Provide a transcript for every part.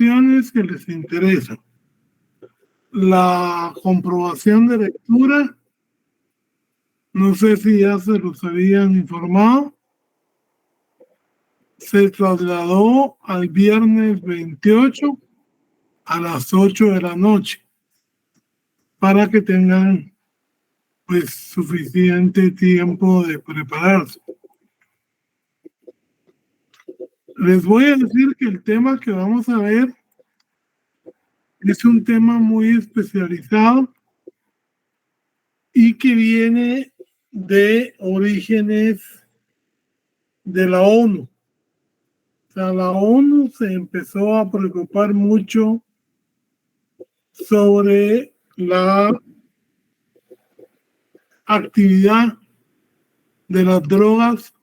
opciones que les interesan. La comprobación de lectura, no sé si ya se los habían informado, se trasladó al viernes 28 a las 8 de la noche para que tengan pues suficiente tiempo de prepararse. Les voy a decir que el tema que vamos a ver es un tema muy especializado y que viene de orígenes de la ONU. O sea, la ONU se empezó a preocupar mucho sobre la actividad de las drogas,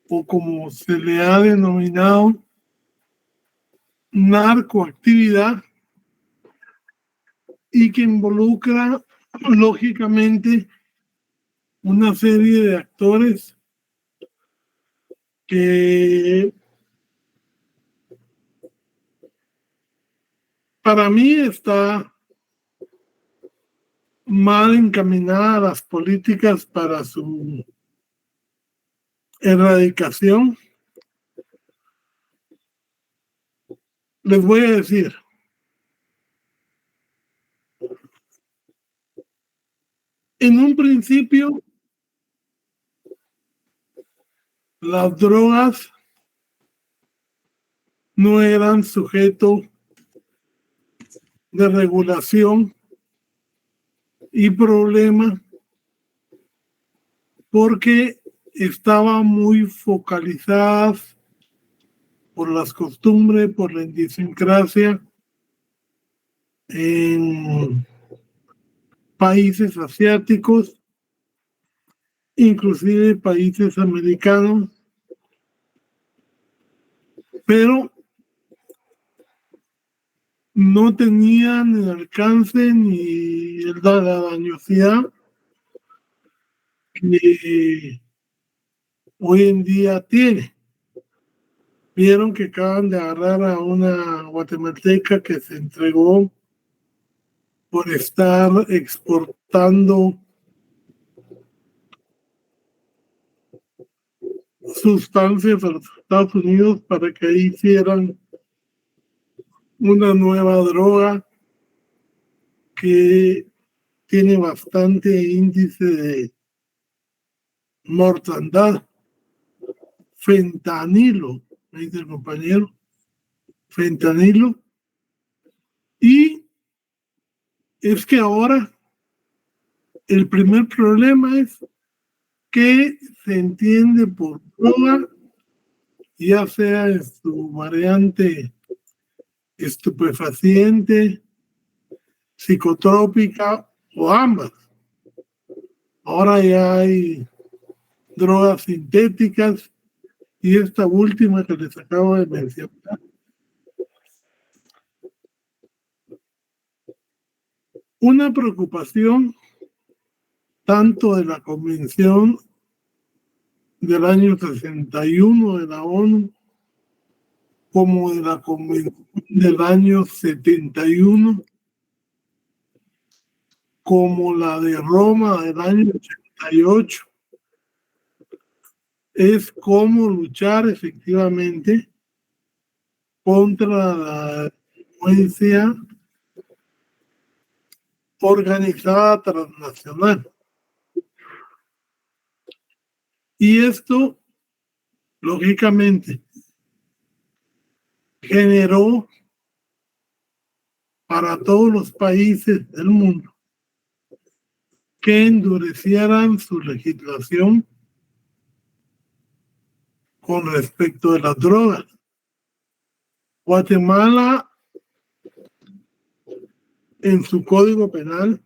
o como se le ha denominado, narcoactividad, y que involucra lógicamente una serie de actores que para mí está mal encaminadas las políticas para su erradicación. Les voy a decir, en un principio, las drogas no eran sujeto de regulación y problema porque estaban muy focalizadas por las costumbres, por la idiosincrasia en países asiáticos, inclusive países americanos, pero no tenían el alcance ni la dañosidad que hoy en día tiene. Vieron que acaban de agarrar a una guatemalteca que se entregó por estar exportando sustancias a los Estados Unidos para que ahí hicieran una nueva droga que tiene bastante índice de mortandad. Fentanilo, me dice el compañero, fentanilo. Y es que ahora el primer problema es que se entiende por droga, ya sea en su variante estupefaciente, psicotrópica o ambas. Ahora ya hay drogas sintéticas y esta última que les acabo de mencionar. Una preocupación tanto de la Convención del año 61 de la ONU como de la Convención del año 71, como la de Roma del año 88, es cómo luchar efectivamente contra la delincuencia organizada transnacional. Y esto, lógicamente, generó para todos los países del mundo que endurecieran su legislación con respecto de las drogas. Guatemala, en su código penal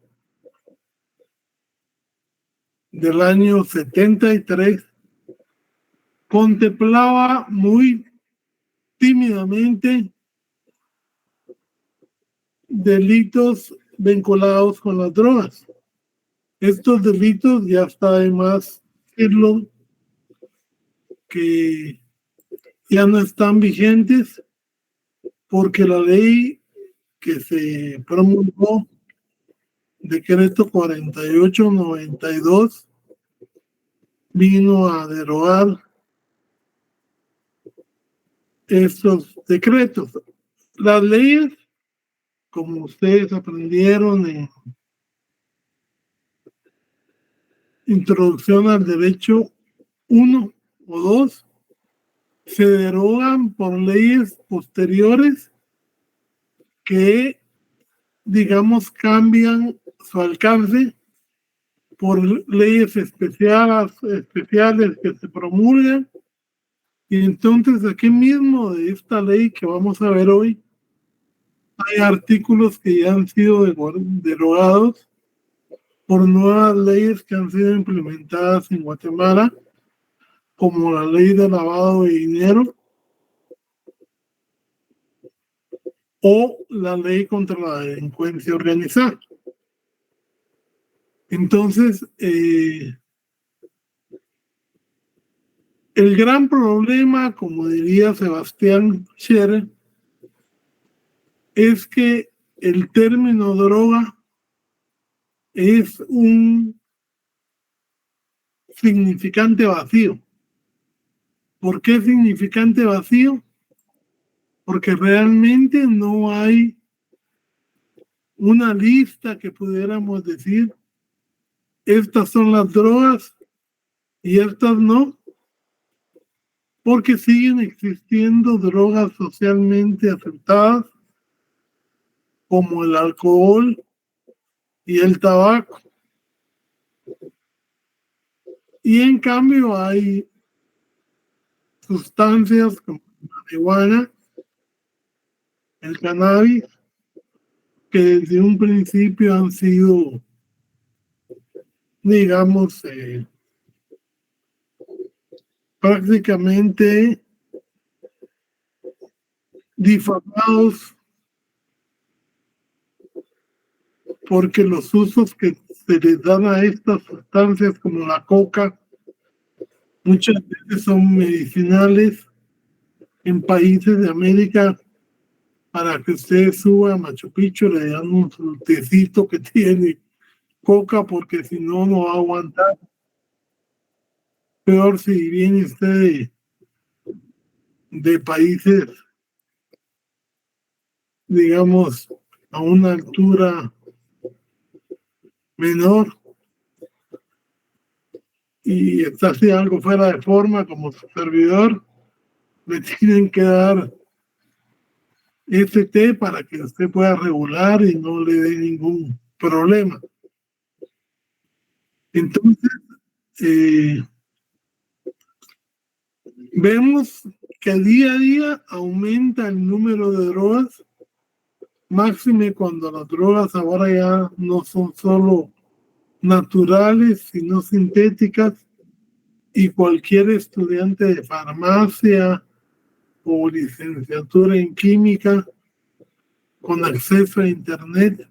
del año 73, contemplaba muy tímidamente delitos vinculados con las drogas. Estos delitos ya está de más decirlo que ya no están vigentes, porque la ley que se promulgó, decreto 4892, vino a derogar estos decretos. Las leyes, como ustedes aprendieron en Introducción al Derecho 1 o 2, se derogan por leyes posteriores que, digamos, cambian su alcance por leyes especiales que se promulgan. Y entonces aquí mismo de esta ley que vamos a ver hoy, hay artículos que ya han sido derogados por nuevas leyes que han sido implementadas en Guatemala, como la ley de lavado de dinero o la ley contra la delincuencia organizada. Entonces, el gran problema, como diría Sebastián Scherer, es que el término droga es un significante vacío. ¿Por qué significante vacío? Porque realmente no hay una lista que pudiéramos decir, estas son las drogas y estas no, porque siguen existiendo drogas socialmente aceptadas como el alcohol y el tabaco. Y en cambio hay sustancias como la marihuana, el cannabis, que desde un principio han sido, digamos, prácticamente difamados porque los usos que se les dan a estas sustancias como la coca muchas veces son medicinales. En países de América, para que usted suba a Machu Picchu le dan un tecito que tiene coca porque si no, no va a aguantar. Peor si viene usted de países, digamos, a una altura menor y está así algo fuera de forma como su servidor, le tienen que dar este té para que usted pueda regular y no le dé ningún problema. Entonces, vemos que día a día aumenta el número de drogas, máxime cuando las drogas ahora ya no son solo naturales, sino sintéticas, y cualquier estudiante de farmacia o licenciatura en química con acceso a internet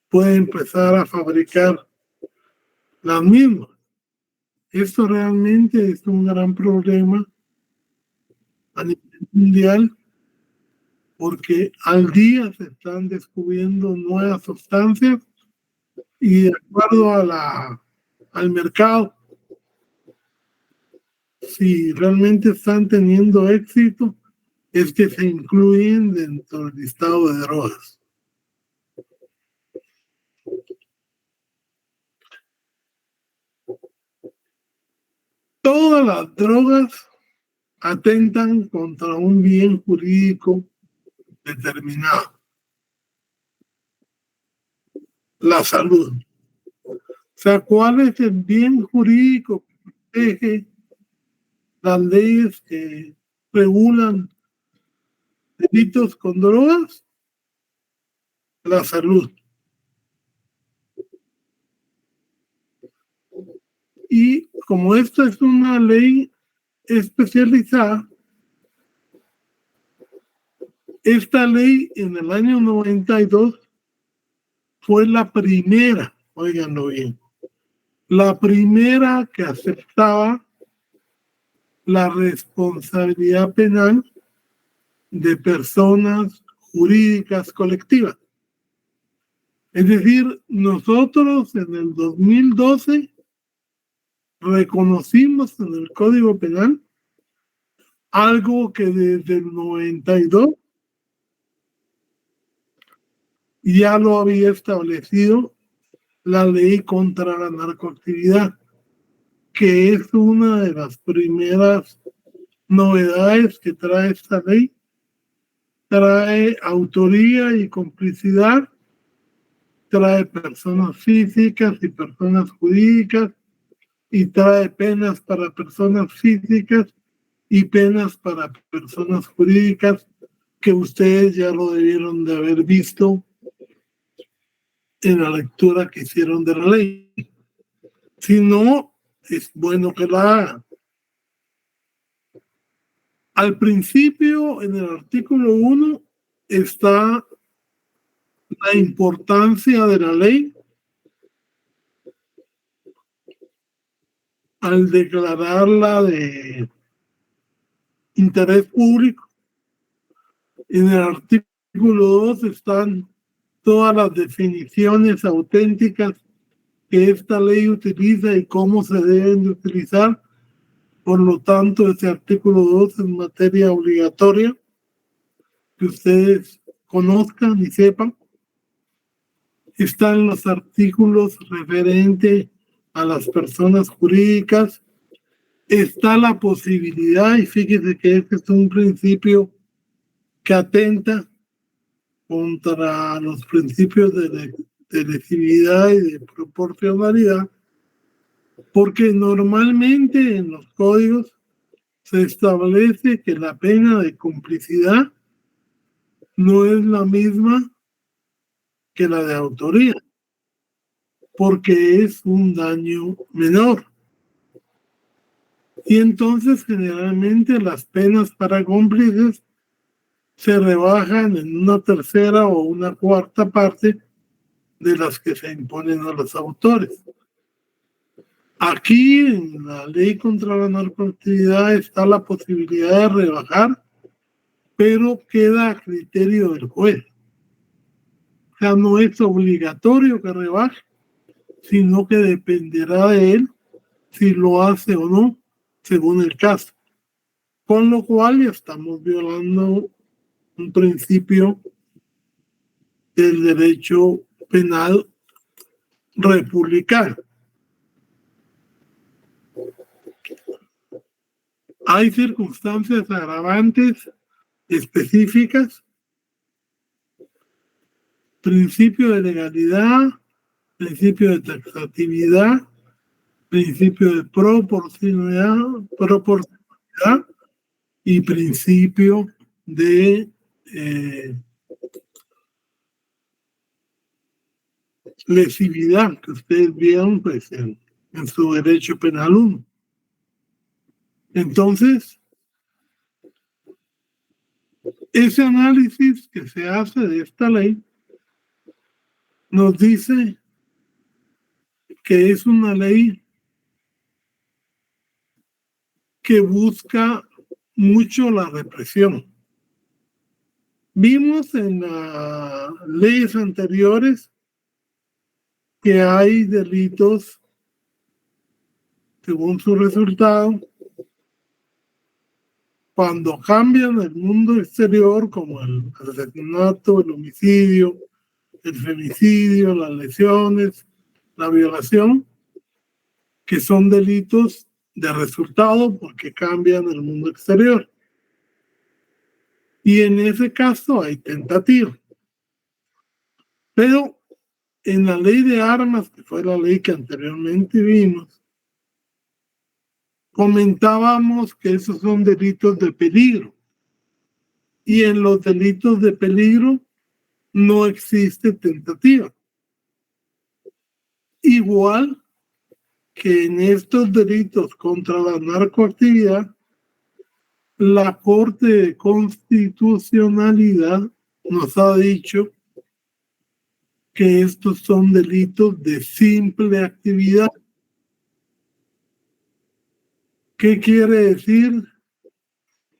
puede empezar a fabricar las mismas. Esto realmente es un gran problema a nivel mundial porque al día se están descubriendo nuevas sustancias y de acuerdo al mercado, si realmente están teniendo éxito, es que se incluyen dentro del listado de drogas. Todas las drogas atentan contra un bien jurídico determinado, la salud. O sea, ¿cuál es el bien jurídico que protege las leyes que regulan delitos con drogas? La salud. Y como esta es una ley especializada, esta ley en el año 92 fue la primera, óiganlo bien, la primera que aceptaba la responsabilidad penal de personas jurídicas colectivas. Es decir, nosotros en el 2012 reconocimos en el Código Penal algo que desde el 92 ya lo había establecido la ley contra la narcoactividad, que es una de las primeras novedades que trae esta ley. Trae autoría y complicidad, trae personas físicas y personas jurídicas, y trae penas para personas físicas y penas para personas jurídicas, que ustedes ya lo debieron de haber visto en la lectura que hicieron de la ley. Si no, es bueno que la hagan. Al principio, en el artículo 1, está la importancia de la ley al declararla de interés público. En el artículo 2 están todas las definiciones auténticas que esta ley utiliza y cómo se deben de utilizar. Por lo tanto, ese artículo 2 es materia obligatoria que ustedes conozcan y sepan. Están los artículos referentes a las personas jurídicas. Está la posibilidad, y fíjese que este es un principio que atenta contra los principios de legitimidad y de proporcionalidad, porque normalmente en los códigos se establece que la pena de complicidad no es la misma que la de autoría, porque es un daño menor. Y entonces generalmente las penas para cómplices se rebajan en una tercera o una cuarta parte de las que se imponen a los autores. Aquí en la ley contra la narcoactividad está la posibilidad de rebajar, pero queda a criterio del juez. O sea, no es obligatorio que rebaje, sino que dependerá de él si lo hace o no, según el caso. Con lo cual ya estamos violando un principio del derecho penal republicano. Hay circunstancias agravantes específicas, principio de legalidad, principio de taxatividad, principio de proporcionalidad y principio de lesividad, que ustedes vieron pues, en su derecho penal 1. Entonces, ese análisis que se hace de esta ley nos dice que es una ley que busca mucho la represión. Vimos en las leyes anteriores que hay delitos, según su resultado, cuando cambian el mundo exterior, como el asesinato, el homicidio, el femicidio, las lesiones, la violación, que son delitos de resultado porque cambian el mundo exterior. Y en ese caso hay tentativa. Pero en la ley de armas, que fue la ley que anteriormente vimos, comentábamos que esos son delitos de peligro. Y en los delitos de peligro no existe tentativa. Igual que en estos delitos contra la narcoactividad, la Corte de Constitucionalidad nos ha dicho que estos son delitos de simple actividad. ¿Qué quiere decir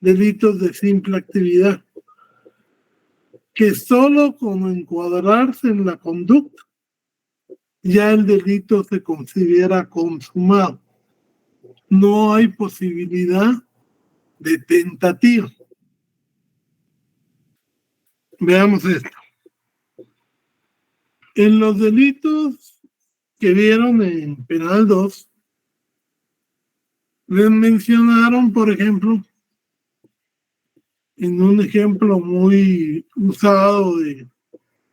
delitos de simple actividad? que solo con encuadrarse en la conducta ya el delito se considera consumado. No hay posibilidad de tentativa. Veamos esto. En los delitos que vieron en Penal 2, les mencionaron, por ejemplo, en un ejemplo muy usado de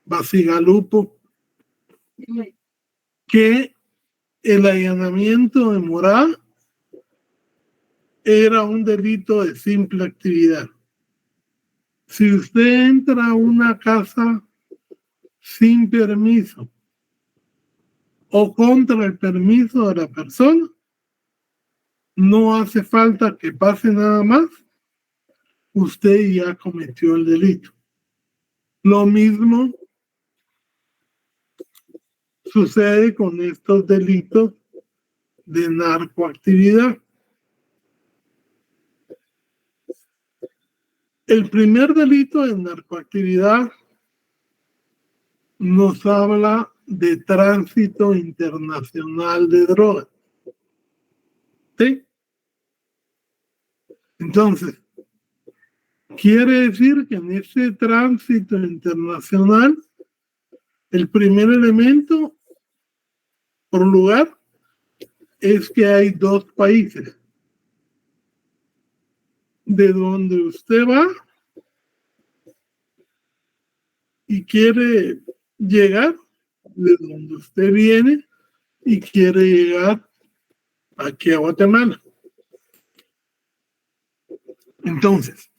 Basigalupo, que el allanamiento de morada era un delito de simple actividad. Si usted entra a una casa sin permiso o contra el permiso de la persona, no hace falta que pase nada más, usted ya cometió el delito. Lo mismo sucede con estos delitos de narcoactividad. El primer delito de narcoactividad nos habla de tránsito internacional de drogas. ¿Sí? Entonces, quiere decir que en ese tránsito internacional, el primer elemento, por lugar, es que hay dos países. De donde usted va y quiere llegar, de donde usted viene y quiere llegar aquí a Guatemala. Entonces,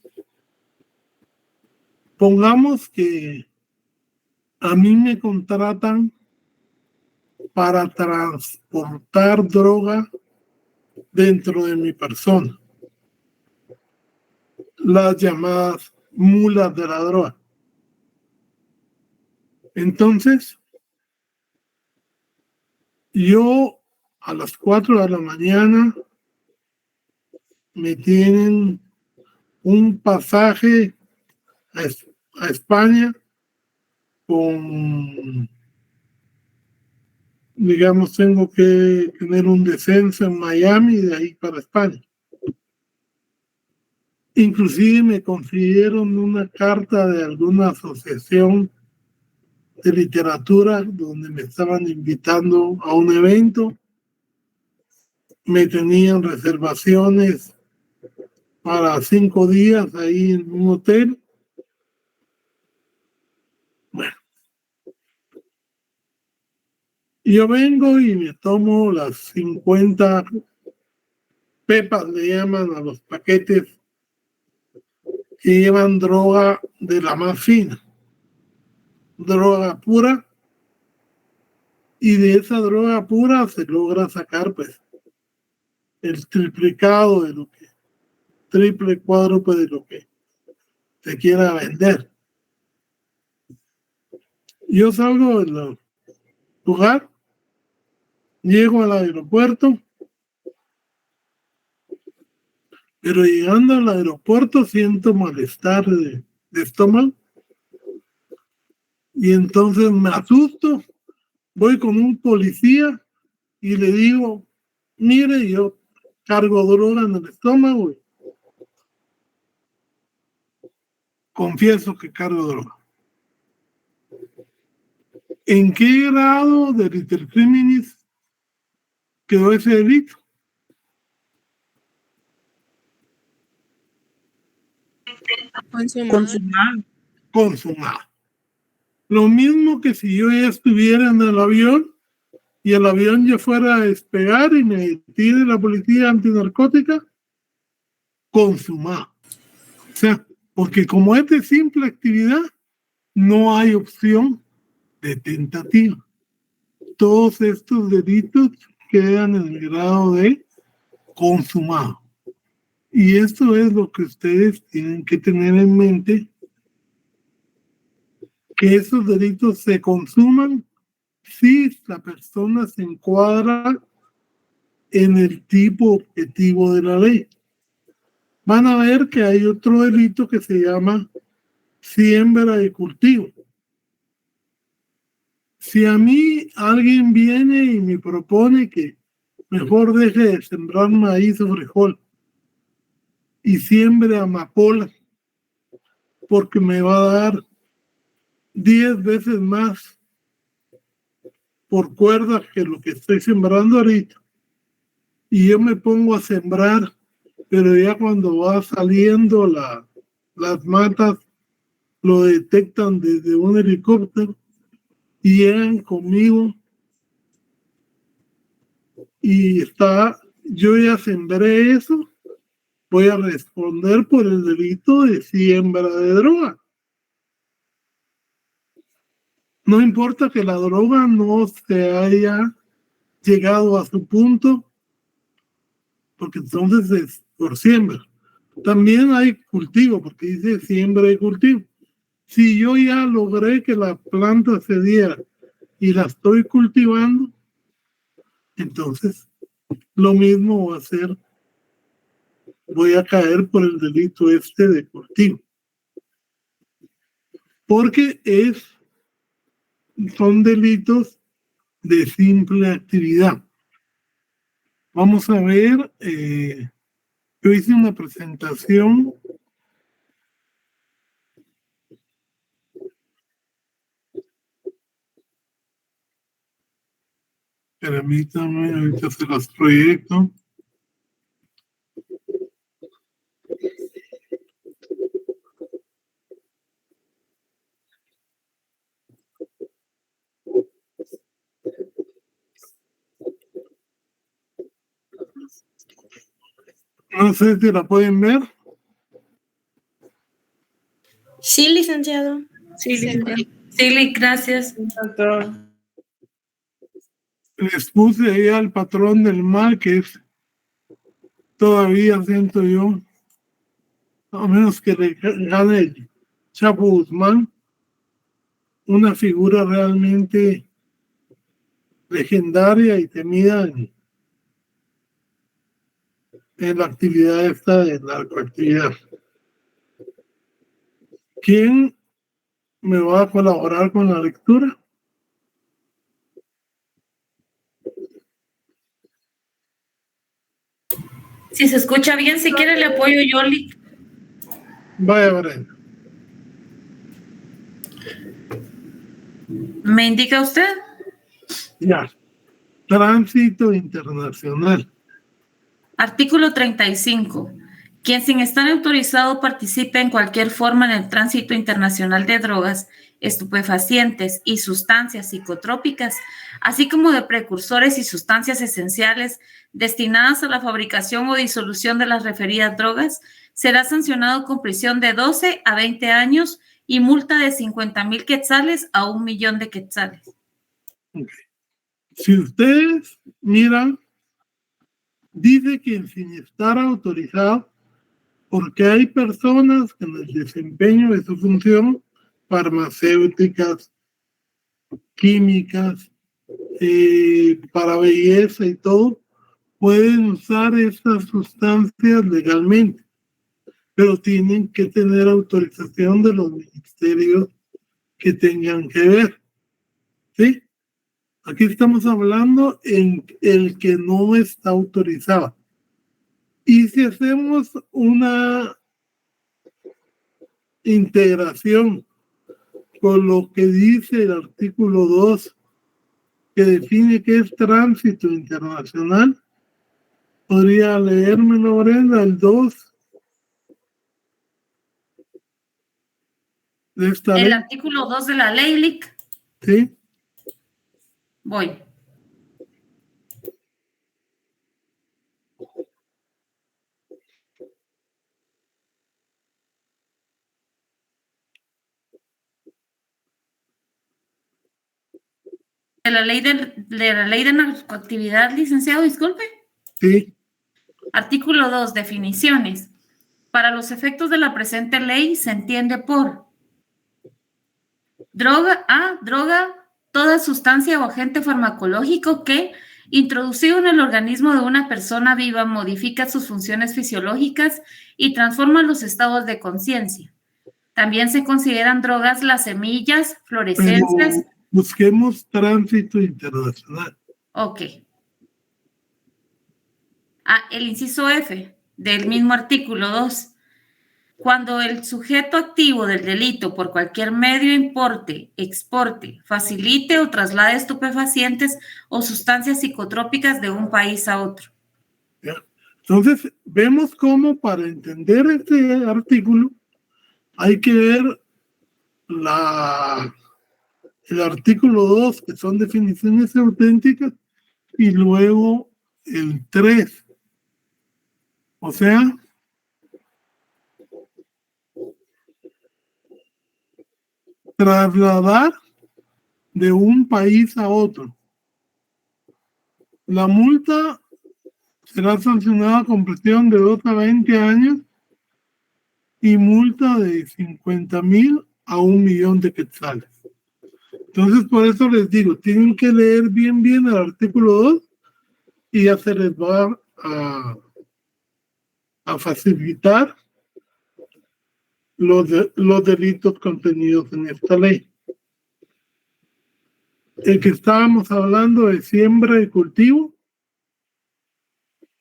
pongamos que a mí me contratan para transportar droga dentro de mi persona, las llamadas mulas de la droga. Entonces, yo a las 4 de la mañana me tienen un pasaje a España con, digamos, tengo que tener un descenso en Miami y de ahí para España. Inclusive me consiguieron una carta de alguna asociación de literatura donde me estaban invitando a un evento. Me tenían reservaciones para 5 días ahí en un hotel. Bueno, yo vengo y me tomo las 50 pepas, le llaman a los paquetes que llevan droga de la más fina, droga pura, y de esa droga pura se logra sacar pues el triplicado de lo que, triple, cuádruple de lo que se quiera vender. Yo salgo del lugar, llego al aeropuerto, pero llegando al aeropuerto siento malestar de estómago y entonces me asusto, voy con un policía y le digo, mire, yo cargo droga en el estómago, confieso que cargo droga. ¿En qué grado de liter criminis quedó ese delito? Consumado. Lo mismo que si yo ya estuviera en el avión y el avión ya fuera a despegar y me detiene la policía antinarcótica, consumado. O sea, porque como es de simple actividad, no hay opción de tentativa. Todos estos delitos quedan en el grado de consumado. Y esto es lo que ustedes tienen que tener en mente, que esos delitos se consuman si la persona se encuadra en el tipo objetivo de la ley. Van a ver que hay otro delito que se llama siembra y cultivo. Si a mí alguien viene y me propone que mejor deje de sembrar maíz o frijol y siembre amapola, porque me va a dar 10 veces más por cuerda que lo que estoy sembrando ahorita, y yo me pongo a sembrar, pero ya cuando va saliendo las matas, lo detectan desde un helicóptero y llegan conmigo y yo ya sembré eso, voy a responder por el delito de siembra de droga. No importa que la droga no se haya llegado a su punto, porque entonces es por siembra. También hay cultivo, porque dice siembra y cultivo. Si yo ya logré que la planta se diera y la estoy cultivando, entonces lo mismo va a ser, voy a caer por el delito de cultivo. Porque son delitos de simple actividad. Vamos a ver, yo hice una presentación. Permítame, ahorita se las proyecto. No sé si la pueden ver. Sí, licenciado. Sí, licenciado. Sí, gracias, doctor. Les puse ahí al patrón del mal, que es todavía, siento yo, a menos que le gane el Chapo Guzmán, una figura realmente legendaria y temida en la actividad esta de narcoactividad. ¿Quién me va a colaborar con la lectura? Si se escucha bien, si quiere le apoyo yo. Vaya, Brenda. ¿Me indica usted? Ya. Tránsito internacional. Artículo 35. Quien sin estar autorizado participe en cualquier forma en el tránsito internacional de drogas, estupefacientes y sustancias psicotrópicas, así como de precursores y sustancias esenciales destinadas a la fabricación o disolución de las referidas drogas, será sancionado con prisión de 12 a 20 años y multa de 50,000 quetzales a 1,000,000 de quetzales. Okay. Si ustedes miran, dice que sin estar autorizado, porque hay personas que en el desempeño de su función, farmacéuticas, químicas, para belleza y todo, pueden usar estas sustancias legalmente, pero tienen que tener autorización de los ministerios que tengan que ver. ¿Sí? Aquí estamos hablando en el que no está autorizado. Y si hacemos una integración con lo que dice el artículo 2, que define qué es tránsito internacional, podría leérmelo, Brenda, el 2 de esta ley. El artículo 2 de la ley, LIC. Sí. Voy. De la ley de narcoactividad, licenciado, disculpe. Sí. Artículo 2, definiciones. Para los efectos de la presente ley se entiende por droga, toda sustancia o agente farmacológico que, introducido en el organismo de una persona viva, modifica sus funciones fisiológicas y transforma los estados de conciencia. También se consideran drogas las semillas, Pero fluorescencias. busquemos tránsito internacional. Ok. El inciso F del mismo artículo 2. Cuando el sujeto activo del delito por cualquier medio importe, exporte, facilite o traslade estupefacientes o sustancias psicotrópicas de un país a otro. ¿Ya? Entonces, vemos cómo para entender este artículo hay que ver el artículo 2, que son definiciones auténticas, y luego el 3. O sea, trasladar de un país a otro. La multa será sancionada con prisión de 2 a 20 años y multa de 50,000 a 1,000,000 de quetzales. Entonces, por eso les digo, tienen que leer bien el artículo 2 y ya se les va a facilitar los delitos contenidos en esta ley. El que estábamos hablando de siembra y cultivo,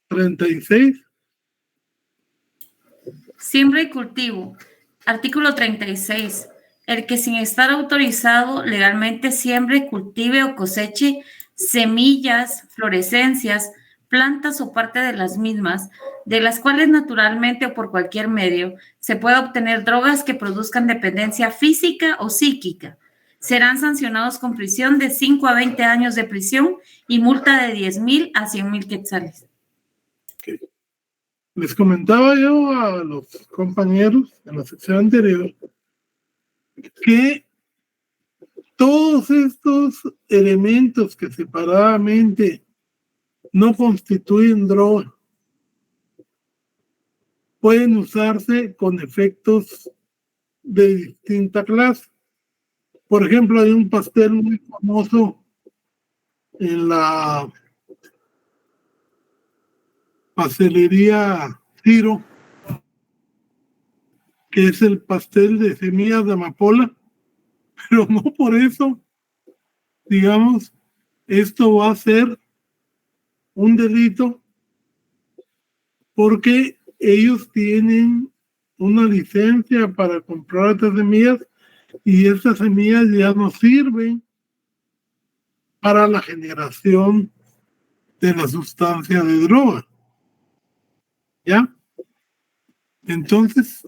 36. Siembra y cultivo. Artículo 36. El que sin estar autorizado legalmente siembre, cultive o coseche semillas, fluorescencias, plantas o parte de las mismas, de las cuales naturalmente o por cualquier medio se pueda obtener drogas que produzcan dependencia física o psíquica, serán sancionados con prisión de 5 a 20 años de prisión y multa de 10,000 a 100,000 quetzales. Okay. Les comentaba yo a los compañeros en la sección anterior que todos estos elementos que separadamente no constituyen droga pueden usarse con efectos de distinta clase. Por ejemplo, hay un pastel muy famoso en la pastelería Ciro, que es el pastel de semillas de amapola, pero no por eso, digamos, esto va a ser un delito, porque ellos tienen una licencia para comprar estas semillas y estas semillas ya no sirven para la generación de la sustancia de droga. ¿Ya? Entonces,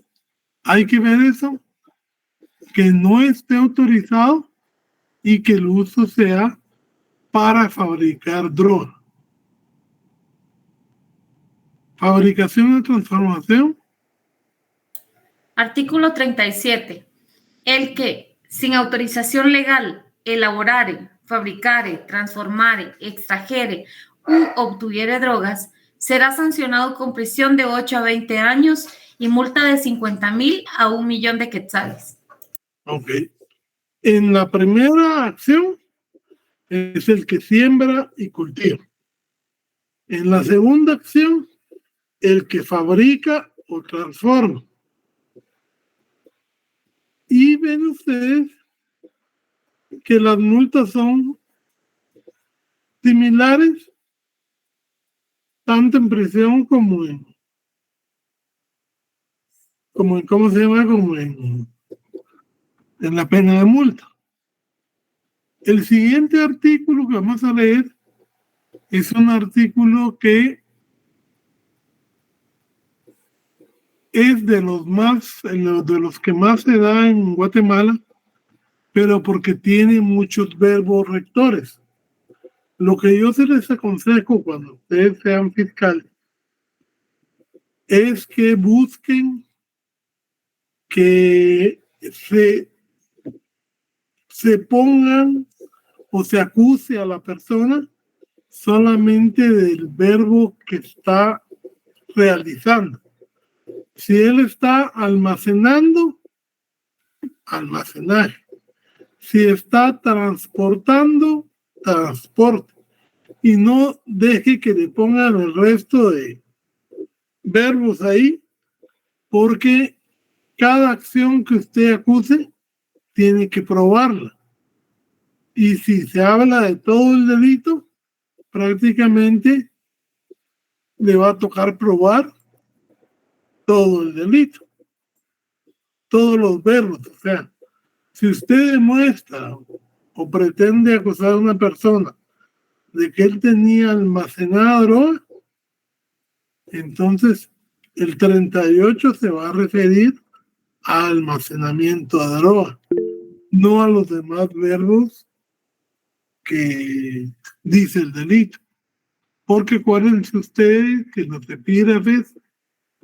hay que ver eso, que no esté autorizado y que el uso sea para fabricar droga. Fabricación y transformación. Artículo 37. El que, sin autorización legal, elaborare, fabricare, transformare, extrajere u obtuviere drogas, será sancionado con prisión de 8 a 20 años y multa de 50,000 a 1,000,000 de quetzales. Ok. En la primera acción es el que siembra y cultiva. En la segunda acción, el que fabrica o transforma. Y ven ustedes que las multas son similares tanto en prisión como en ¿cómo se llama? Como en la pena de multa. El siguiente artículo que vamos a leer es un artículo que es de los que más se da en Guatemala, pero porque tiene muchos verbos rectores. Lo que yo se les aconsejo cuando ustedes sean fiscales es que busquen que se pongan o se acuse a la persona solamente del verbo que está realizando. Si él está almacenando, almacenaje. Si está transportando, transporte. Y no deje que le pongan el resto de verbos ahí, porque cada acción que usted acuse tiene que probarla. Y si se habla de todo el delito, prácticamente le va a tocar probar todo el delito, todos los verbos. O sea, si usted demuestra o pretende acusar a una persona de que él tenía almacenada droga, entonces el 38 se va a referir a almacenamiento de droga, no a los demás verbos que dice el delito. Porque acuérdense ustedes que los epígrafes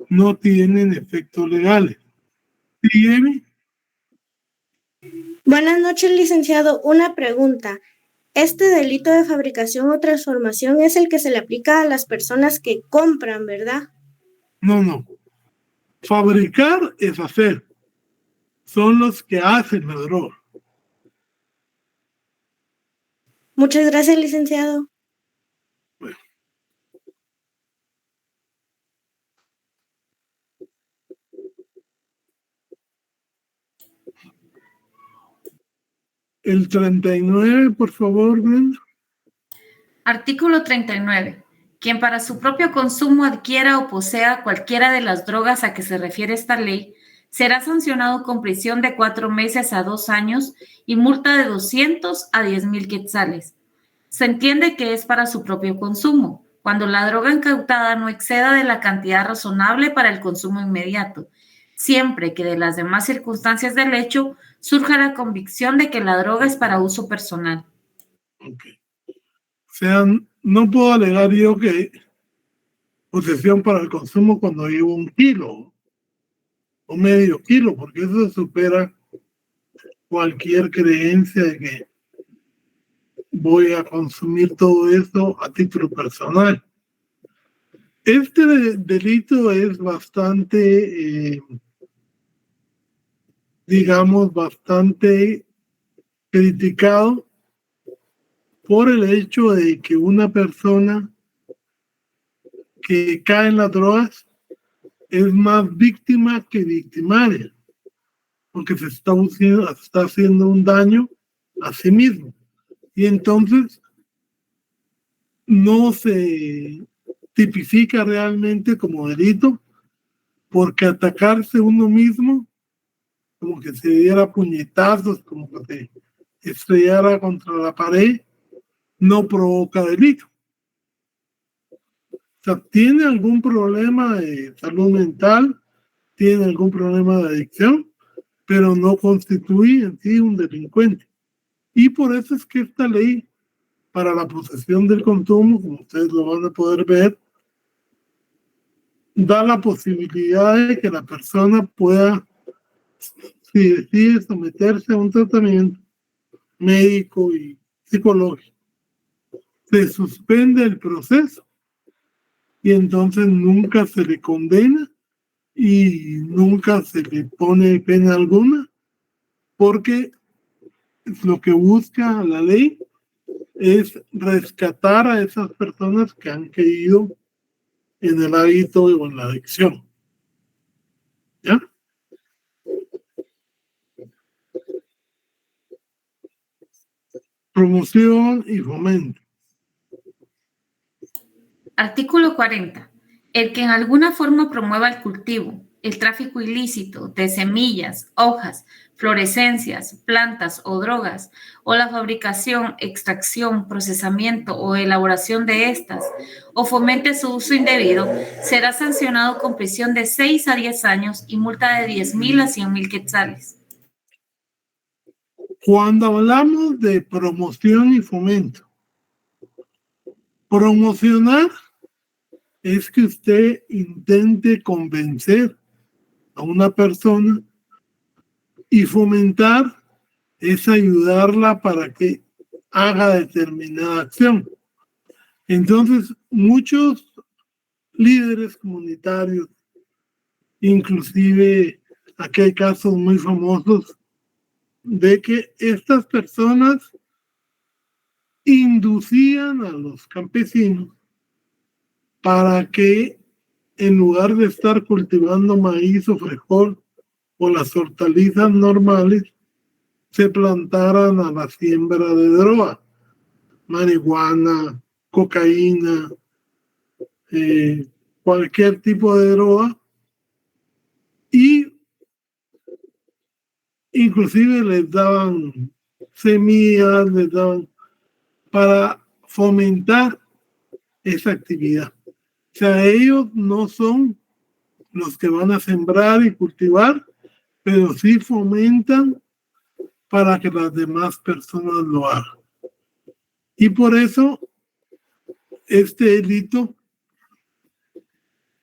no tienen efectos legales. Sígueme. Buenas noches, licenciado. Una pregunta. Este delito de fabricación o transformación es el que se le aplica a las personas que compran, ¿verdad? No. Fabricar es hacer. Son los que hacen la droga. Muchas gracias, licenciado. Bueno. El 39, por favor, Brenda. Artículo 39. Quien para su propio consumo adquiera o posea cualquiera de las drogas a que se refiere esta ley, será sancionado con prisión de 4 meses a 2 años y multa de 200 a 10,000 quetzales. Se entiende que es para su propio consumo, cuando la droga incautada no exceda de la cantidad razonable para el consumo inmediato, siempre que de las demás circunstancias del hecho surja la convicción de que la droga es para uso personal. Okay. O sea, no puedo alegar yo que posesión para el consumo cuando llevo 1 kilo o medio kilo, porque eso supera cualquier creencia de que voy a consumir todo esto a título personal. Este delito es bastante, bastante criticado por el hecho de que una persona que cae en las drogas es más víctima que victimaria, porque se está haciendo un daño a sí mismo. Y entonces no se tipifica realmente como delito, porque atacarse uno mismo, como que se diera puñetazos, como que se estrellara contra la pared, no provoca delito. O sea, tiene algún problema de salud mental, tiene algún problema de adicción, pero no constituye en sí un delincuente. Y por eso es que esta ley para la posesión del consumo, como ustedes lo van a poder ver, da la posibilidad de que la persona pueda, si decide someterse a un tratamiento médico y psicológico, se suspende el proceso y entonces nunca se le condena y nunca se le pone pena alguna, porque lo que busca la ley es rescatar a esas personas que han caído en el hábito o en la adicción. ¿Ya? Promoción y fomento. Artículo 40. El que en alguna forma promueva el cultivo, el tráfico ilícito de semillas, hojas, florescencias, plantas o drogas, o la fabricación, extracción, procesamiento o elaboración de estas, o fomente su uso indebido, será sancionado con prisión de 6 a 10 años y multa de 10,000 a 100,000 quetzales. Cuando hablamos de promoción y fomento, promocionar es que usted intente convencer a una persona y fomentar es ayudarla para que haga determinada acción. Entonces, muchos líderes comunitarios, inclusive aquí hay casos muy famosos de que estas personas inducían a los campesinos para que en lugar de estar cultivando maíz o frijol o las hortalizas normales se plantaran a la siembra de droga, marihuana, cocaína, cualquier tipo de droga, y inclusive les daban semillas, les daban para fomentar esa actividad. O sea, ellos no son los que van a sembrar y cultivar, pero sí fomentan para que las demás personas lo hagan. Y por eso este delito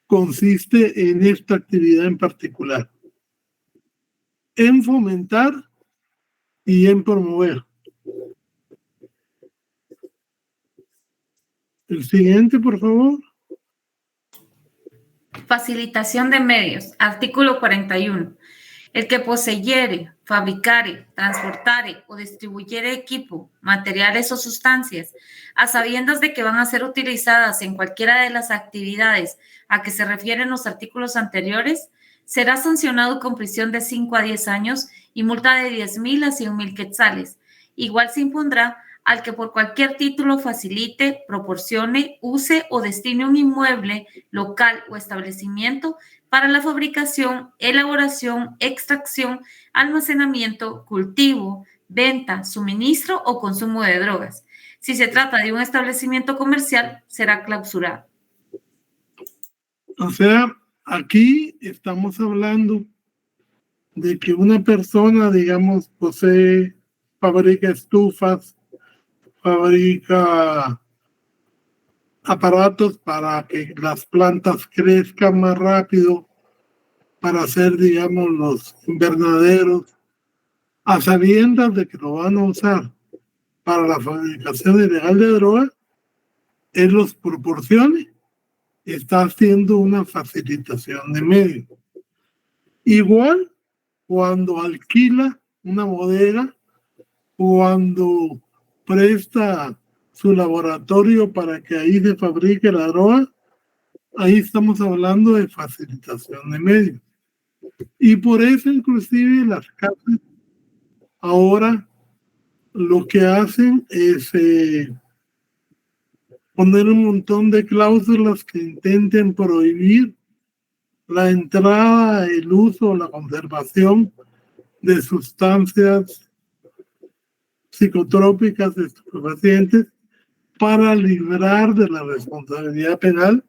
consiste en esta actividad en particular, en fomentar y en promover. El siguiente, por favor. Facilitación de medios. Artículo 41. El que poseyere, fabricare, transportare o distribuyere equipo, materiales o sustancias, a sabiendas de que van a ser utilizadas en cualquiera de las actividades a que se refieren los artículos anteriores, será sancionado con prisión de 5 a 10 años y multa de 10,000 a 100,000 quetzales. Igual se impondrá al que por cualquier título facilite, proporcione, use o destine un inmueble, local o establecimiento para la fabricación, elaboración, extracción, almacenamiento, cultivo, venta, suministro o consumo de drogas. Si se trata de un establecimiento comercial, será clausurado. O sea, aquí estamos hablando de que una persona, digamos, posee, fabrica estufas, fabrica aparatos para que las plantas crezcan más rápido, para hacer, digamos, los invernaderos, a sabiendas de que lo van a usar para la fabricación ilegal de droga, él los proporcione, está haciendo una facilitación de medios. Igual cuando alquila una bodega, cuando presta su laboratorio para que ahí se fabrique la droga, ahí estamos hablando de facilitación de medios. Y por eso inclusive las cárceles ahora lo que hacen es poner un montón de cláusulas que intenten prohibir la entrada, el uso, la conservación de sustancias psicotrópicas, estupefacientes, para librar de la responsabilidad penal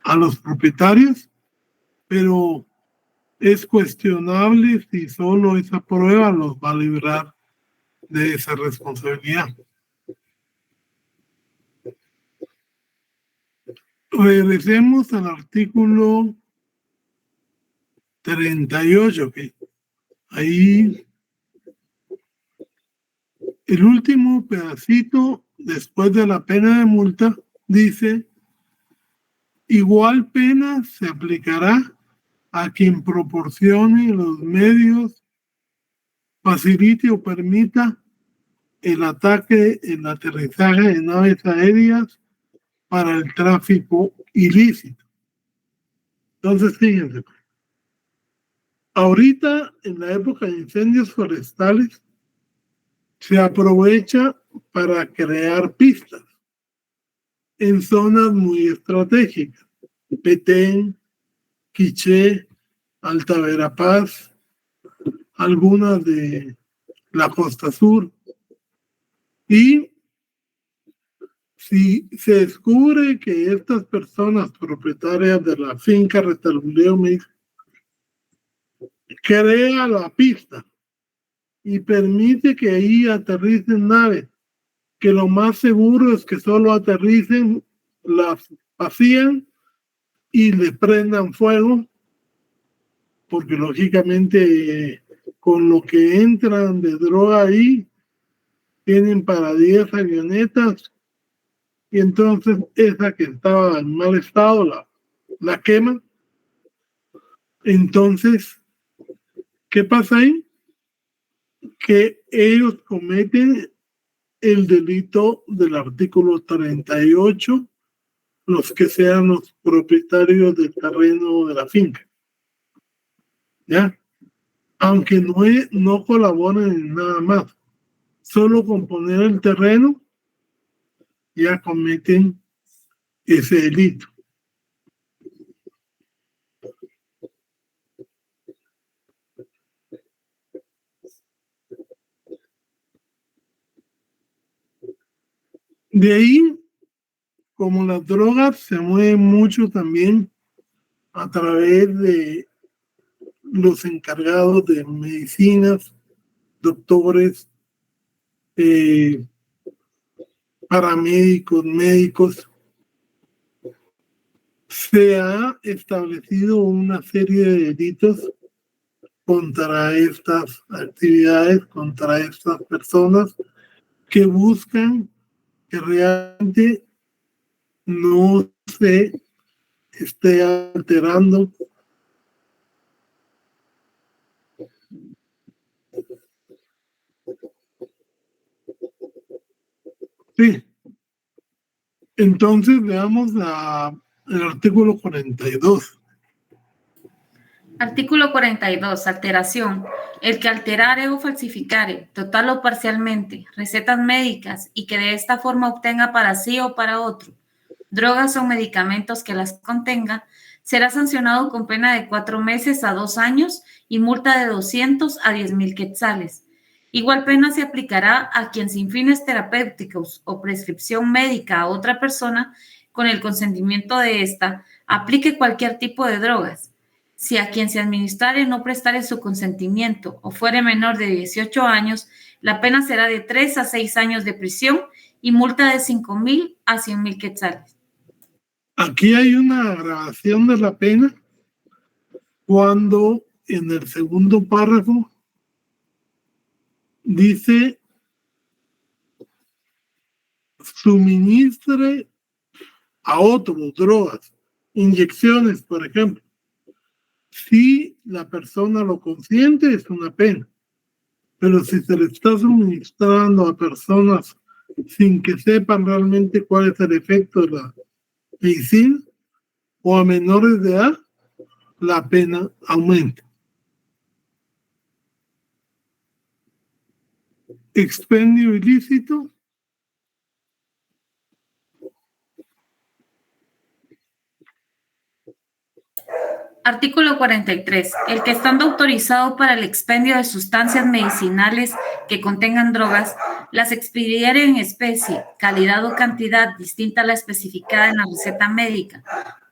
a los propietarios, pero es cuestionable si solo esa prueba los va a librar de esa responsabilidad. Regresemos al artículo 38, que ahí el último pedacito después de la pena de multa dice: igual pena se aplicará a quien proporcione los medios, facilite o permita el ataque, el aterrizaje de naves aéreas para el tráfico ilícito. Entonces, fíjense, ahorita en la época de incendios forestales se aprovecha para crear pistas en zonas muy estratégicas: Petén, Quiché, Alta Verapaz, algunas de la costa sur. Y si se descubre que estas personas propietarias de la finca Retaluleo crea la pista y permite que ahí aterricen naves, que lo más seguro es que solo aterricen, las vacían y le prendan fuego, porque lógicamente con lo que entran de droga ahí, tienen para 10 avionetas, y entonces esa que estaba en mal estado la queman. Entonces, ¿qué pasa ahí? Que ellos cometen el delito del artículo 38, los que sean los propietarios del terreno de la finca. ¿Ya? aunque no colaboren en nada más. Solo con poner el terreno ya cometen ese delito. De ahí, como las drogas se mueven mucho también a través de los encargados de medicinas, doctores, paramédicos, médicos, se ha establecido una serie de delitos contra estas actividades, contra estas personas que buscan que realmente no se esté alterando sí. Entonces veamos el artículo 42. Artículo 42. Alteración. El que alterare o falsificare, total o parcialmente, recetas médicas y que de esta forma obtenga para sí o para otro drogas o medicamentos que las contenga, será sancionado con pena de 4 meses a 2 años y multa de 200 a 10,000 quetzales. Igual pena se aplicará a quien sin fines terapéuticos o prescripción médica a otra persona, con el consentimiento de ésta, aplique cualquier tipo de drogas. Si a quien se administrare no prestare su consentimiento o fuere menor de 18 años, la pena será de 3 a 6 años de prisión y multa de 5,000 a 100,000 quetzales. Aquí hay una agravación de la pena cuando en el segundo párrafo dice suministre a otros drogas, inyecciones, por ejemplo. Si la persona lo consiente, es una pena. Pero si se le está suministrando a personas sin que sepan realmente cuál es el efecto de la medicina o a menores de edad, la pena aumenta. Expendio ilícito. Artículo 43. El que estando autorizado para el expendio de sustancias medicinales que contengan drogas, las expediere en especie, calidad o cantidad distinta a la especificada en la receta médica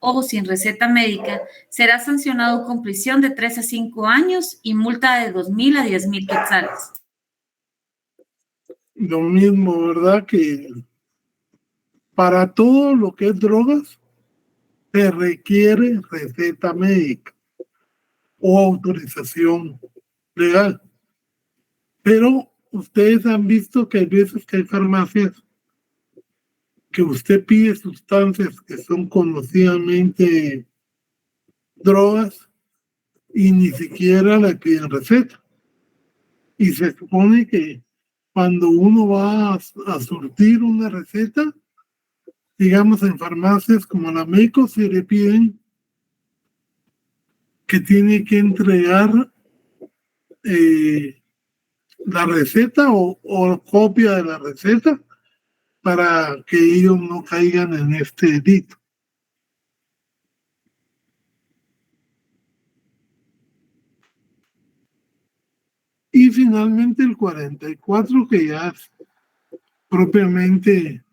o sin receta médica, será sancionado con prisión de 3 a 5 años y multa de 2,000 a 10,000 quetzales. Lo mismo, ¿verdad? Que para todo lo que es drogas, se requiere receta médica o autorización legal. Pero ustedes han visto que hay veces que hay farmacias que usted pide sustancias que son conocidamente drogas y ni siquiera le piden receta. Y se supone que cuando uno va a surtir una receta, digamos en farmacias como la Médico, se le piden que tiene que entregar la receta o copia de la receta para que ellos no caigan en este delito. Y finalmente el 44, que ya es propiamente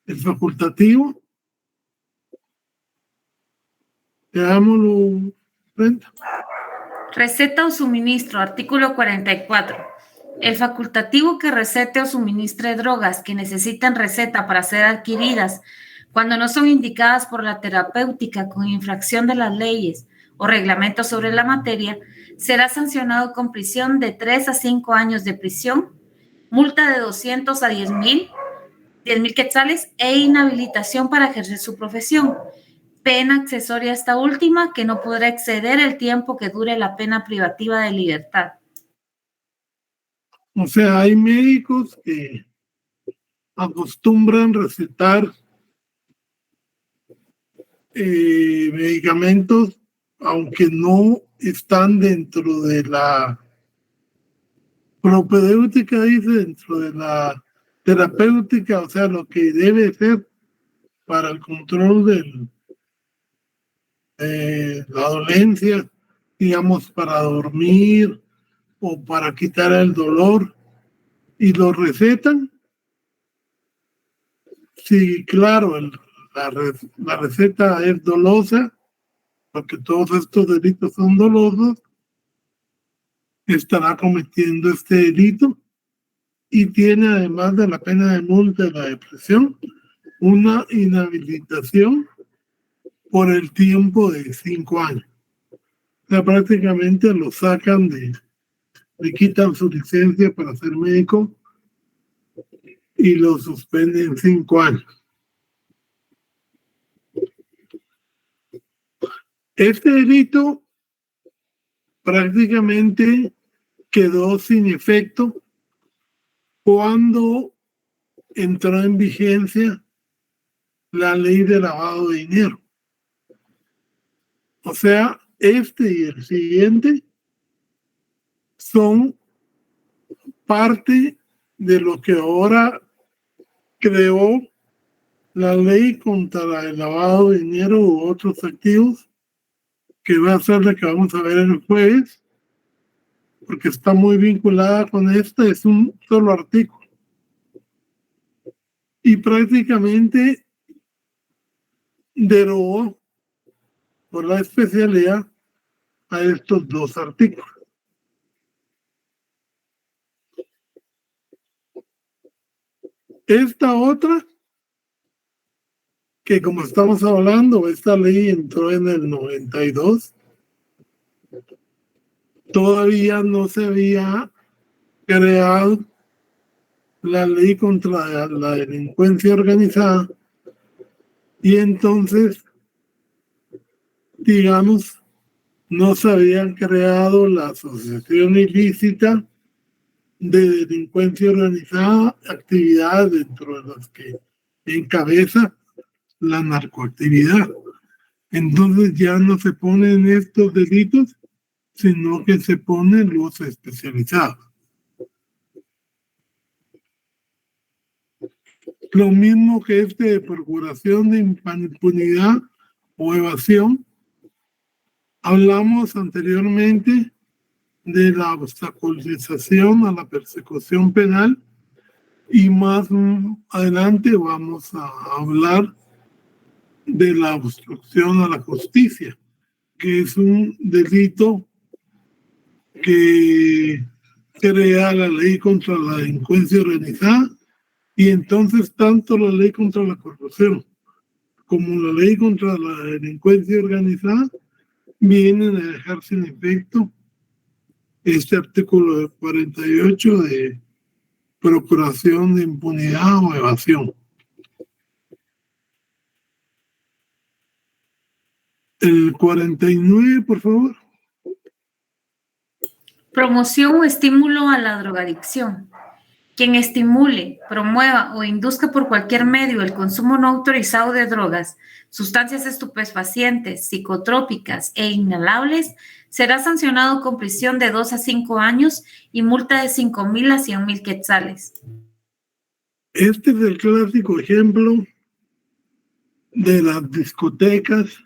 el facultativo. Veámoslo, Brenda. Receta o suministro, artículo 44. El facultativo que recete o suministre drogas que necesitan receta para ser adquiridas cuando no son indicadas por la terapéutica con infracción de las leyes o reglamentos sobre la materia, será sancionado con prisión de 3 a 5 años de prisión, multa de 200 a 10,000 quetzales e inhabilitación para ejercer su profesión. Pena accesoria a esta última que no podrá exceder el tiempo que dure la pena privativa de libertad. O sea, hay médicos que acostumbran recetar medicamentos aunque no están dentro de la propedéutica, dice, dentro de la terapéutica, o sea, lo que debe ser para el control de la dolencia, digamos, para dormir o para quitar el dolor, y lo recetan. Sí, claro, la receta es dolosa, porque todos estos delitos son dolosos, estará cometiendo este delito y tiene, además de la pena de multa y la depresión, una inhabilitación por el tiempo de 5 años. O sea, prácticamente lo sacan le quitan su licencia para ser médico y lo suspenden 5 años. Este delito prácticamente quedó sin efecto cuando entró en vigencia la ley de lavado de dinero. O sea, este y el siguiente son parte de lo que ahora creó la ley contra el lavado de dinero u otros activos, que va a ser la que vamos a ver el jueves, porque está muy vinculada con esta, es un solo artículo. Y prácticamente derogó por la especialidad a estos 2 artículos. Esta otra, que como estamos hablando, esta ley entró en el 92, todavía no se había creado la ley contra la delincuencia organizada, y entonces, digamos, no se habían creado la asociación ilícita de delincuencia organizada, actividades dentro de las que encabeza la narcoactividad. Entonces ya no se ponen estos delitos, sino que se ponen los especializados. Lo mismo que este de procuración de impunidad o evasión. Hablamos anteriormente de la obstaculización a la persecución penal, y más adelante vamos a hablar de la obstrucción a la justicia, que es un delito que crea la ley contra la delincuencia organizada, y entonces tanto la ley contra la corrupción como la ley contra la delincuencia organizada vienen a dejar sin efecto este artículo 48 de procuración de impunidad o evasión. El 49, por favor. Promoción o estímulo a la drogadicción. Quien estimule, promueva o induzca por cualquier medio el consumo no autorizado de drogas, sustancias estupefacientes, psicotrópicas e inhalables, será sancionado con prisión de 2 a 5 años y multa de 5,000 a 100,000 quetzales. Este es el clásico ejemplo de las discotecas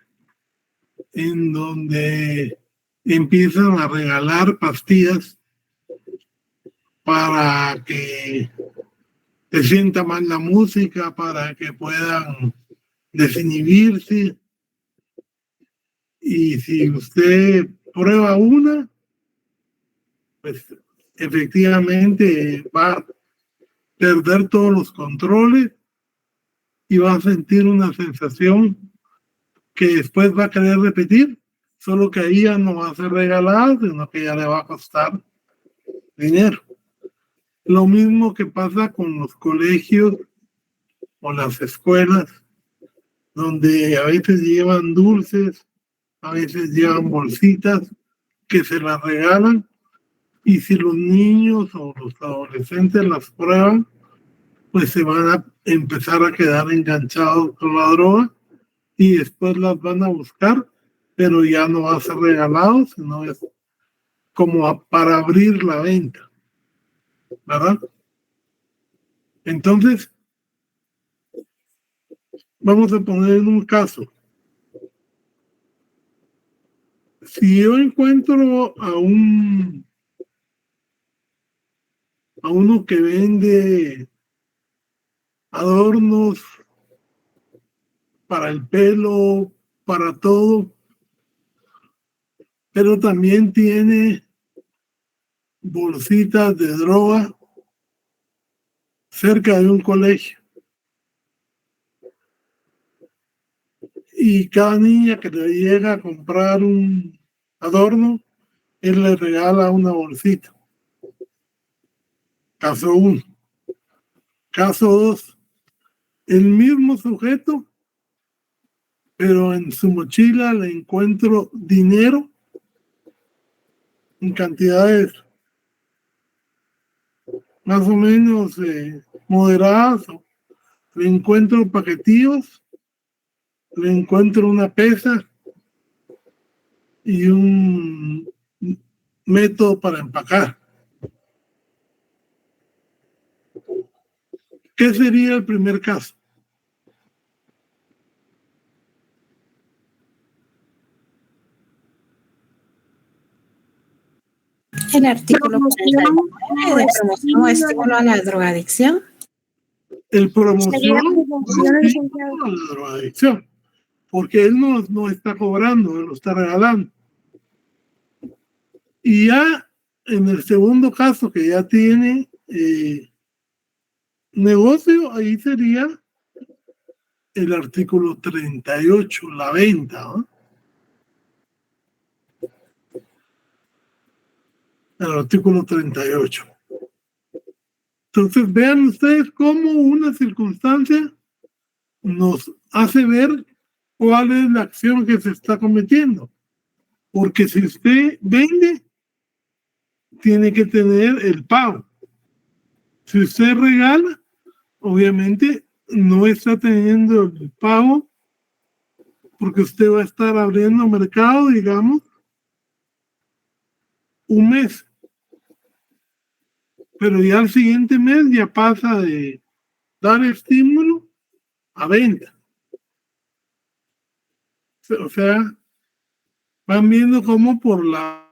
en donde empiezan a regalar pastillas para que se sienta más la música, para que puedan desinhibirse. Y si usted prueba una, pues efectivamente va a perder todos los controles y va a sentir una sensación que después va a querer repetir, solo que ahí ya no va a ser regalada, sino que ya le va a costar dinero. Lo mismo que pasa con los colegios o las escuelas, donde a veces llevan dulces, a veces llevan bolsitas que se las regalan, y si los niños o los adolescentes las prueban, pues se van a empezar a quedar enganchados con la droga y después las van a buscar, pero ya no va a ser regalado, sino es como para abrir la venta, ¿verdad? Entonces, vamos a poner en un caso. Si yo encuentro a uno que vende adornos para el pelo, para todo, pero también tiene bolsitas de droga cerca de un colegio. Y cada niña que le llega a comprar un adorno, él le regala una bolsita. Caso 1. Caso 2. El mismo sujeto, pero en su mochila le encuentro dinero en cantidades más o menos moderadas. Le encuentro paquetillos, le encuentro una pesa y un método para empacar. ¿Qué sería el primer caso? El artículo 49 de promoción o estímulo a la drogadicción. El promoción a la drogadicción, porque él no está cobrando, él lo está regalando. Y ya en el segundo caso, que ya tiene negocio, ahí sería el artículo 38, la venta, ¿no? El artículo 38. Entonces vean ustedes cómo una circunstancia nos hace ver cuál es la acción que se está cometiendo. Porque si usted vende, tiene que tener el pago. Si usted regala, obviamente no está teniendo el pago porque usted va a estar abriendo mercado, digamos, un mes. Pero ya al siguiente mes ya pasa de dar estímulo a venta. O sea, van viendo cómo por la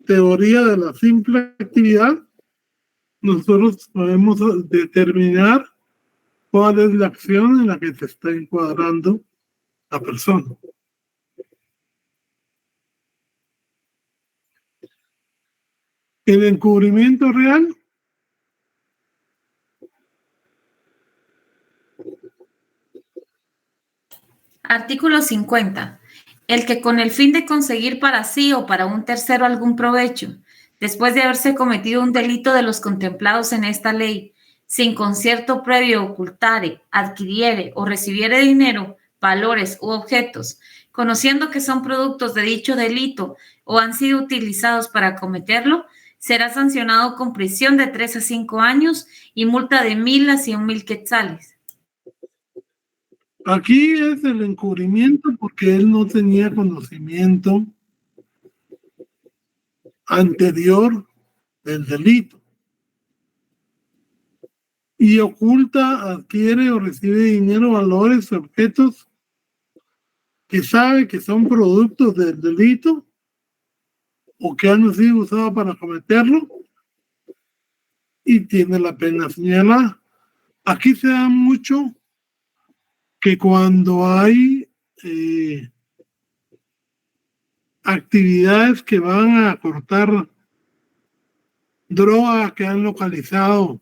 teoría de la simple actividad, nosotros podemos determinar cuál es la acción en la que se está encuadrando la persona. El encubrimiento real Artículo 50. El que con el fin de conseguir para sí o para un tercero algún provecho, después de haberse cometido un delito de los contemplados en esta ley, sin concierto previo ocultare, adquiriere o recibiere dinero, valores u objetos, conociendo que son productos de dicho delito o han sido utilizados para cometerlo, será sancionado con prisión de 3 a 5 años y multa de 1,000 a 100,000 quetzales. aquí es el encubrimiento porque él no tenía conocimiento anterior del delito. Y oculta, adquiere o recibe dinero, valores, objetos que sabe que son productos del delito o que han sido usados para cometerlo y tiene la pena señalada. Aquí se da mucho que cuando hay actividades que van a cortar droga que han localizado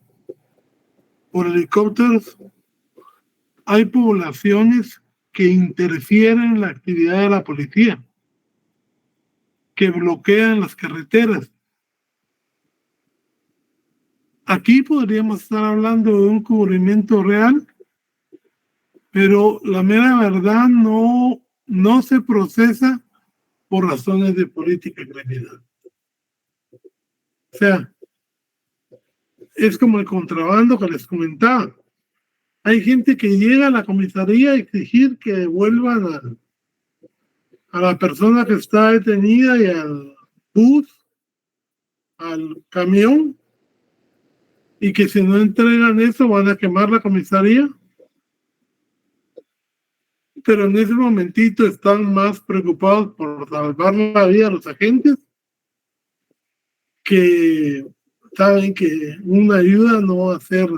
por helicópteros, hay poblaciones que interfieren en la actividad de la policía, que bloquean las carreteras. Aquí podríamos estar hablando de un cubrimiento real, pero la mera verdad no se procesa por razones de política criminal. O sea, es como el contrabando que les comentaba. Hay gente que llega a la comisaría a exigir que devuelvan a la persona que está detenida y al bus, al camión, y que si no entregan eso van a quemar la comisaría. Pero en ese momentito están más preocupados por salvar la vida a los agentes, que saben que una ayuda no va a ser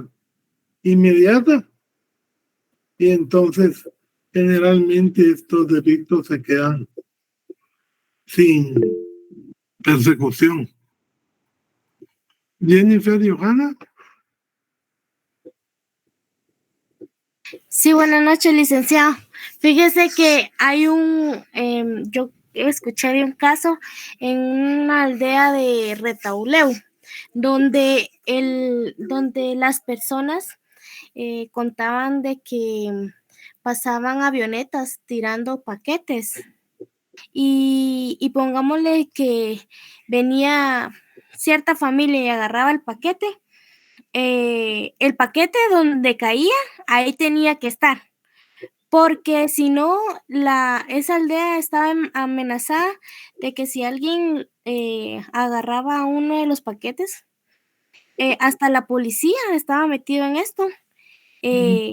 inmediata, y entonces generalmente estos delitos se quedan sin persecución. Jennifer y Johanna. Sí, buenas noches, licenciado. Fíjese que hay yo escuché de un caso en una aldea de Retauleu, donde las personas contaban de que pasaban avionetas tirando paquetes y pongámosle que venía cierta familia y agarraba el paquete donde caía, ahí tenía que estar, porque si no, esa aldea estaba amenazada de que si alguien agarraba uno de los paquetes, hasta la policía estaba metido en esto, que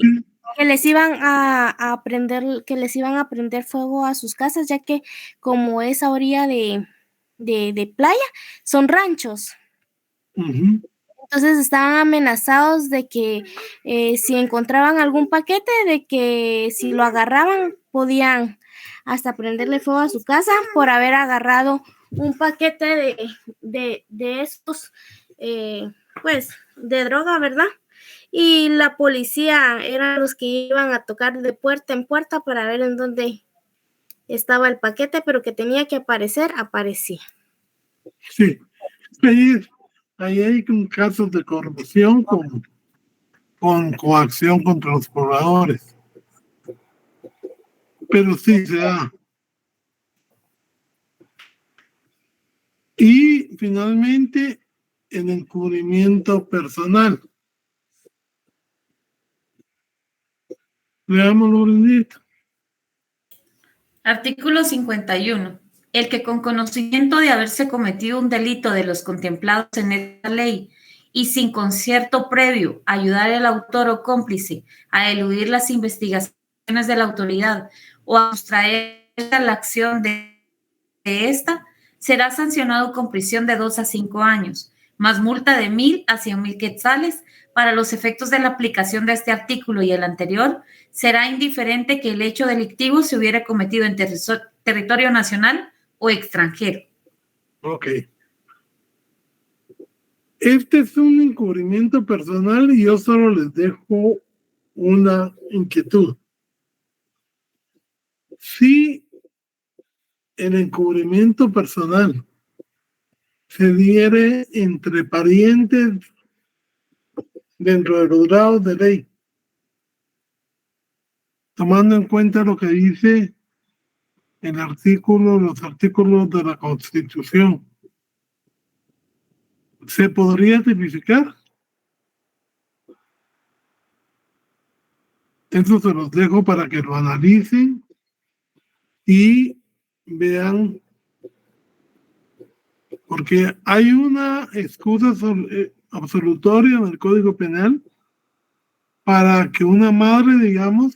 les iban a prender fuego a sus casas, ya que como es a orilla de playa, son ranchos. Uh-huh. Entonces estaban amenazados de que si encontraban algún paquete, de que si lo agarraban podían hasta prenderle fuego a su casa por haber agarrado un paquete de estos, pues, de droga, ¿verdad? Y la policía eran los que iban a tocar de puerta en puerta para ver en dónde estaba el paquete, pero que tenía que aparecer, aparecía. Sí, ahí hay casos de corrupción con coacción contra los pobladores. Pero sí se da. Y finalmente, el encubrimiento personal. Veámoslo, Brendita. Artículo 51. El que con conocimiento de haberse cometido un delito de los contemplados en esta ley y sin concierto previo ayudar al autor o cómplice a eludir las investigaciones de la autoridad o a sustraer la acción de esta, será sancionado con prisión de 2 a 5 años, más multa de 1,000 a 100,000 quetzales. Para los efectos de la aplicación de este artículo y el anterior, será indiferente que el hecho delictivo se hubiera cometido en territorio nacional o extranjero. Ok. Este es un encubrimiento personal y yo solo les dejo una inquietud. Si el encubrimiento personal se diere entre parientes dentro de los grados de ley, tomando en cuenta lo que dice los artículos de la Constitución, ¿se podría tipificar? Eso se los dejo para que lo analicen y vean, porque hay una excusa absolutoria en el Código Penal para que una madre, digamos,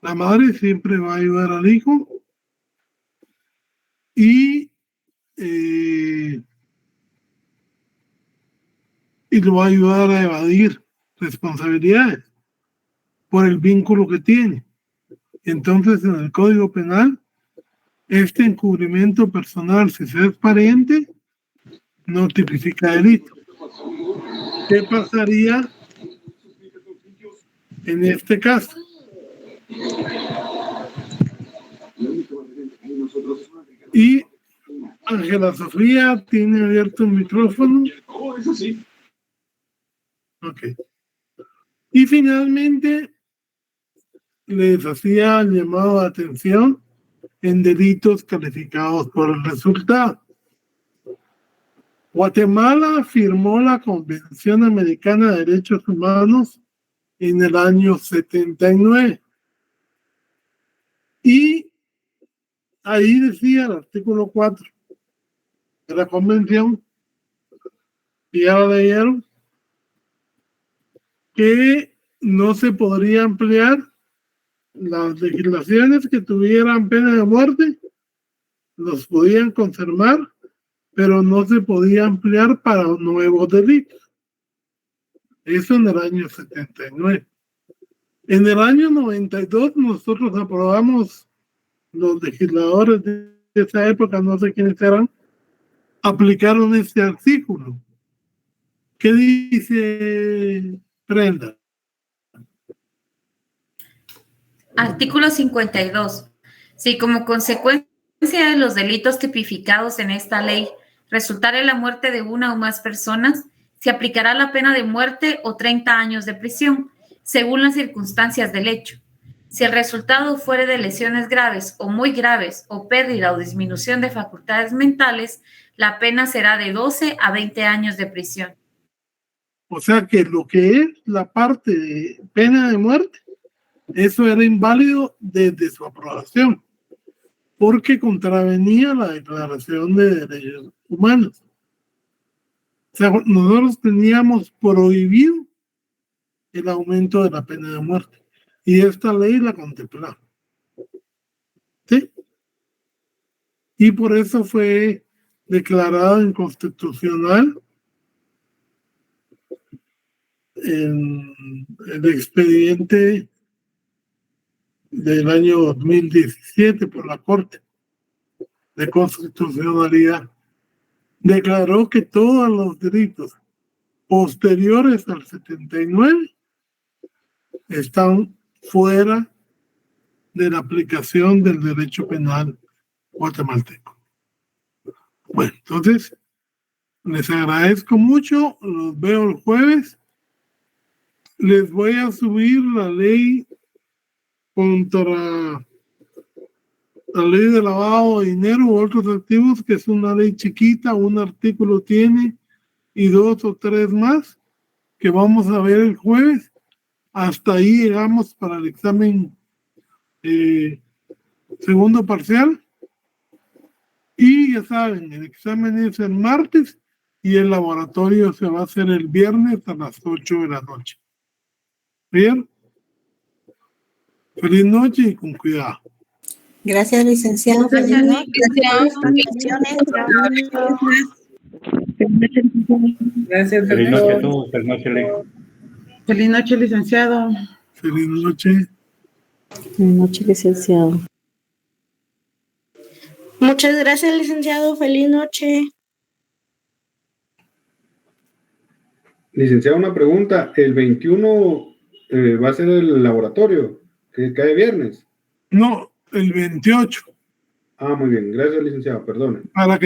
la madre siempre va a ayudar al hijo y lo va a ayudar a evadir responsabilidades por el vínculo que tiene. Entonces, en el Código Penal, este encubrimiento personal, si se es pariente, no tipifica delito. ¿Qué pasaría en este caso? Y Ángela Sofía tiene abierto el micrófono. Eso sí. Ok. Y finalmente, les hacía el llamado de atención en delitos calificados por el resultado. Guatemala firmó la Convención Americana de Derechos Humanos en el año 79 y ahí decía el artículo 4 de la convención, y ya lo leyeron, que no se podría ampliar las legislaciones que tuvieran pena de muerte, los podían conservar, pero no se podía ampliar para nuevos delitos. Eso en el año 79. En el año 92 nosotros aprobamos, los legisladores de esa época, no sé quiénes eran, aplicaron este artículo. ¿Qué dice Brenda? Artículo 52. Si como consecuencia de los delitos tipificados en esta ley resultare la muerte de una o más personas, se aplicará la pena de muerte o 30 años de prisión, según las circunstancias del hecho. Si el resultado fuere de lesiones graves o muy graves o pérdida o disminución de facultades mentales, la pena será de 12 a 20 años de prisión. O sea que lo que es la parte de pena de muerte, eso era inválido desde su aprobación, porque contravenía la Declaración de Derechos Humanos. O sea, nosotros teníamos prohibido el aumento de la pena de muerte, y esta ley la contemplaba. ¿Sí? Y por eso fue declarada inconstitucional en el expediente del año 2017 por la Corte de Constitucionalidad. Declaró que todos los delitos posteriores al 79 están fuera de la aplicación del derecho penal guatemalteco. Bueno, entonces les agradezco mucho, los veo el jueves. Les voy a subir la ley contra la ley de lavado de dinero u otros activos, que es una ley chiquita, un artículo tiene y 2 o 3 más que vamos a ver el jueves. Hasta ahí llegamos para el examen segundo parcial, y ya saben, el examen es el martes y el laboratorio se va a hacer el viernes a las 8 de la noche. Bien, feliz noche y con cuidado. Gracias, licenciado. Feliz noche. Gracias, Feliz noche a doctor. todos. Feliz noche, Ley. Feliz noche, licenciado. Feliz noche. Buenas noches, licenciado. Muchas gracias, licenciado. Feliz noche. Licenciado, una pregunta. ¿El 21 va a ser el laboratorio que cae viernes? No, el 28. Ah, muy bien. Gracias, licenciado. Perdone. Para que